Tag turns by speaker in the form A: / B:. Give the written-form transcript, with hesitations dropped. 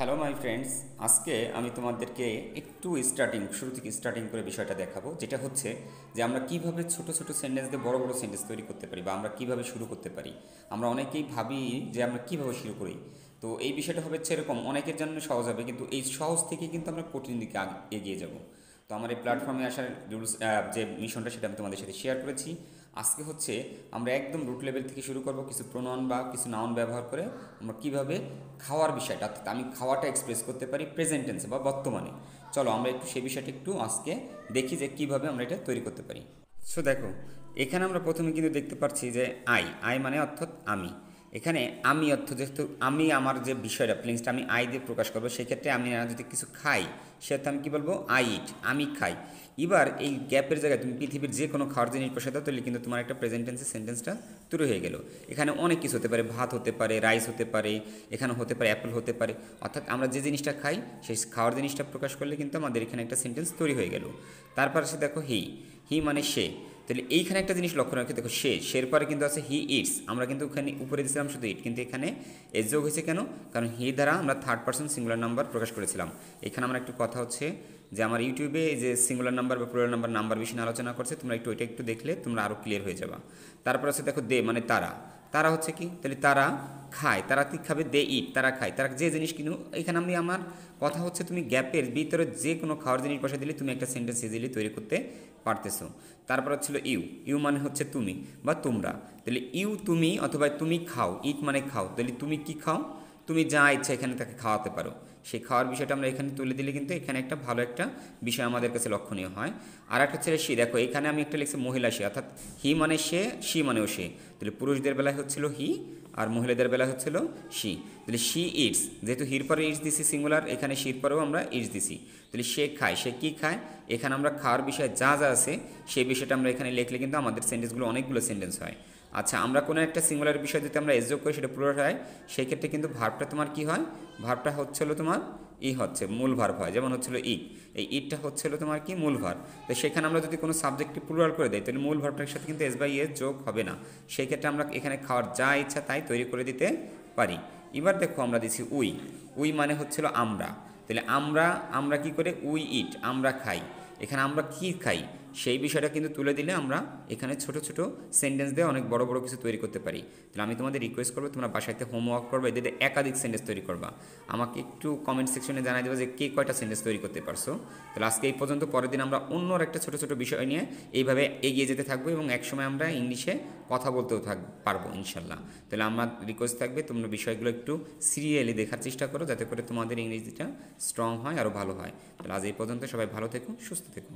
A: Hello my friends, আজকে আমি তোমাদেরকে একটু শুরু থেকে স্টার্টিং করে বিষয়টা দেখাবো, যেটা হচ্ছে যে আমরা কিভাবে ছোট ছোট সেন্টেন্স দিয়ে বড় বড় সেন্টেন্স তৈরি করতে পারি বা আমরা কিভাবে শুরু করতে পারি। আমরা অনেকেই ভাবি যে আমরা কিভাবে শুরু করি। তো এই বিষয়টা হবে এরকম, অনেকের জন্য সহজ হবে, কিন্তু এই সহজ থেকে কিন্তু আমরা কঠিন দিকে এগিয়ে যাব। তো আমার এই প্ল্যাটফর্মে আসার রুলস, যে মিশনটা সেটা আমি তোমাদের সাথে শেয়ার করেছি। আজকে হচ্ছে আমরা একদম রুট লেভেল থেকে শুরু করব, কিছু প্রোনাউন বা কিছু নাউন ব্যবহার করে আমরা কিভাবে খাওয়ার বিষয়টা, অর্থাৎ আমি খাওয়াটা এক্সপ্রেস করতে পারি প্রেজেন্ট টেন্সে বা বর্তমানে। চলো আমরা একটু সেই বিষয়টা একটু আজকে দেখি যে কিভাবে আমরা এটা তৈরি করতে পারি। সো দেখো, এখানে আমরা প্রথমে কিন্তু দেখতে পাচ্ছি যে আই আই মানে অর্থাৎ আমি। এখানে আমি অর্থ, যেহেতু আমি আমার যে বিষয়টা ফিলিংসটা আমি আই দিয়ে প্রকাশ করবো, সেক্ষেত্রে আমি যদি কিছু খাই সেটা আমি কী বলবো, আই ইট, আমি খাই। এবার এই গ্যাপের জায়গায় তুমি পৃথিবীর যে কোনো খাওয়ার জিনিস বসাতে তাহলে কিন্তু তোমার একটা প্রেজেন্ট টেন্সের সেন্টেন্সটা তৈরি হয়ে গেল। এখানে অনেক কিছু হতে পারে, ভাত হতে পারে, রাইস হতে পারে, এখানে হতে পারে অ্যাপেল হতে পারে। অর্থাৎ আমরা যে জিনিসটা খাই সেই খাওয়ার জিনিসটা প্রকাশ করলে কিন্তু আমাদের এখানে একটা সেন্টেন্স তৈরি হয়ে গেল। তারপর সে দেখো হি, হি মানে সে। তাহলে এইখানে একটা জিনিস লক্ষ্য রাখি, দেখো সের পরে কিন্তু আছে হি ইটস। আমরা কিন্তু ওখানে উপরে দিয়েছিলাম শুধু ইট, কিন্তু এখানে এস যোগ হয়েছে কেন? কারণ হি দ্বারা আমরা থার্ড পার্সন সিঙ্গুলার নাম্বার প্রকাশ করেছিলাম। এখানে আমার একটু কথা হচ্ছে যে আমার ইউটিউবে যে সিঙ্গুলার নাম্বার বা প্লুরাল নাম্বার বিষয়ে আলোচনা করছে, তোমরা একটু ওইটা একটু দেখলে তোমরা আরও ক্লিয়ার হয়ে যাবা। তারপর আছে দেখো দে মানে তারা। তারা হচ্ছে কি? তাহলে তারা খায়, তারা কি খাবে? দে ইট, তারা খায়, তারা যে জিনিস কিনো। এখানে আমি আমার কথা হচ্ছে তুমি গ্যাপের ভিতরে যে কোনো খাওয়ার জিনিস বসে দিলে তুমি একটা সেন্টেন্স ইজিলি তৈরি করতে পারতেছো। তারপর হচ্ছিল ইউ, ইউ মানে হচ্ছে তুমি বা তোমরা। তাহলে ইউ তুমি অথবা তুমি খাও, ইট মানে খাও। তাহলে তুমি কি খাও? তুমি যা ইচ্ছা এখানে তাকে খাওয়াতে পারো। সেই খাওয়ার বিষয়টা আমরা এখানে তুলে দিলে কিন্তু এখানে একটা ভালো একটা বিষয় আমাদের কাছে লক্ষণীয় হয়। আর একটা হচ্ছে সি, দেখো এখানে আমি একটা লিখছি মহিলা সে, অর্থাৎ হি মানে সে, সি মানেও সে। তাহলে পুরুষদের বেলায় হচ্ছিল হি আর মহিলাদের বেলায় হচ্ছিল সি। তাহলে সি ইটস, যেহেতু হির পরে ইটস দিছি সিঙ্গুলার, এখানে শির পরেও আমরা ইটস দিছি। তাহলে সে খায়, সে কী খায়? এখানে আমরা খাওয়ার বিষয়ে যা যা আছে সেই বিষয়টা আমরা এখানে লিখলে কিন্তু আমাদের সেন্টেন্সগুলো অনেকগুলো সেন্টেন্স হয়। আচ্ছা, আমরা কোনো একটা সিঙ্গুলার বিষয় যদি আমরা এস যোগ করি সেটা প্লুরাল হয়, সেই ক্ষেত্রে কিন্তু ভার্বটা তোমার কি হয়? ভার্বটা হচ্ছিল তোমার হচ্ছে মূল ভার্ব হয়। যেমন হচ্ছিল এই ইটটা হচ্ছিল তোমার কি? মূল ভার্ব। তো সেখানে আমরা যদি কোনো সাবজেক্টকে প্লুরাল করে দেয় তাহলে মূল ভার্বটার সাথে কিন্তু এস বাই এস যোগ হবে না। সেই ক্ষেত্রে আমরা এখানে খাওয়ার যা ইচ্ছা তাই তৈরি করে দিতে পারি। এবার দেখো আমরা দিচ্ছি উই, উই মানে হচ্ছিল আমরা। তাহলে আমরা আমরা কি করে? উই ইট, আমরা খাই। এখানে আমরা কি খাই সেই বিষয়টা কিন্তু তুলে দিলে আমরা এখানে ছোট ছোট সেন্টেন্স দিয়ে অনেক বড় বড় কিছু তৈরি করতে পারি। তাহলে আমি তোমাদের রিকোয়েস্ট করবো তোমরা বাসাতে হোমওয়ার্ক করবে, এদের একাধিক সেন্টেন্স তৈরি করবা। আমাকে একটু কমেন্ট সেকশনে জানাই দেবে যে কে কয়টা সেন্টেন্স তৈরি করতে পারছো। তাহলে আজকে এই পর্যন্ত, পরের দিন আমরা অন্য একটা ছোট ছোট বিষয় নিয়ে এইভাবে এগিয়ে যেতে থাকবো এবং একসময় আমরা ইংলিশে কথা বলতেও পারবো ইনশাল্লাহ। তাহলে আমার রিকোয়েস্ট থাকবে তোমরা বিষয়গুলো একটু সিরিয়ালি দেখার চেষ্টা করো, যাতে করে তোমাদের ইংরেজিটা স্ট্রং হয়, আরও ভালো হয়। তাহলে আজ এই পর্যন্ত, সবাই ভালো থেকো, সুস্থ থেকো।